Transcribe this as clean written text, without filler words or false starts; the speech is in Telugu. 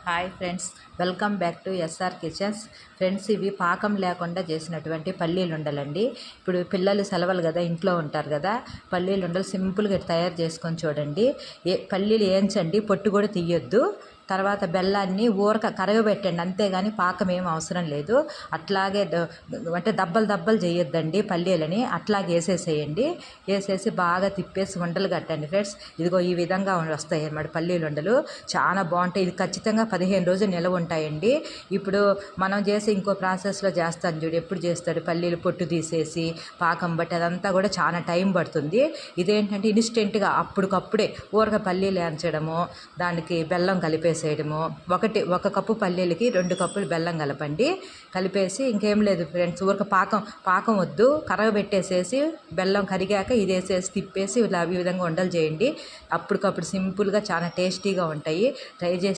Hi friends, welcome back to S R kitchens. Friends, ఇవి పాకం లేకుండా చేసినటువంటి పల్లీలు ఉండలండి. ఇప్పుడు పిల్లలు సెలవులు కదా, ఇంట్లో ఉంటారు కదా, పల్లీలు ఉండలు సింపుల్గా తయారు చేసుకొని చూడండి. పల్లీలు వేయించండి, పొట్టు కూడా తీయొద్దు. తర్వాత బెల్లాన్ని ఊరక కరగబెట్టండి, అంతేగాని పాకం ఏం అవసరం లేదు. అట్లాగే అంటే దబ్బలు చేయొద్దండి పల్లీలని, అట్లాగే వేసేసేయండి. వేసేసి బాగా తిప్పేసి ఉండలు కట్టండి ఫ్రెండ్స్. ఇదిగో ఈ విధంగా వస్తాయి అన్నమాట పల్లీలు ఉండలు. చాలా బాగుంటాయి. ఇది ఖచ్చితంగా 15 రోజులు నిలవ ఉంటాయండి. ఇప్పుడు మనం చేసి ఇంకో ప్రాసెస్లో చేస్తాను చూడు, ఎప్పుడు చేస్తాడు పల్లీలు పొట్టు తీసేసి పాకం బట్టి అదంతా కూడా చాలా టైం పడుతుంది. ఇదేంటంటే ఇన్స్టెంట్గా అప్పటికప్పుడే ఊరక పల్లీలు వేయించడము, దానికి బెల్లం కలిపేసేయడము. ఒక కప్పు పల్లీలకి 2 కప్పులు బెల్లం కలపండి. కలిపేసి ఇంకేం లేదు ఫ్రెండ్స్, ఊరక పాకం వద్దు, కరగబెట్టేసేసి బెల్లం కరిగాక ఇది వేసేసి తిప్పేసి ఇలా ఈ విధంగా ఉండలు చేయండి. అప్పటికప్పుడు సింపుల్గా చాలా టేస్టీగా ఉంటాయి. ట్రై చేసి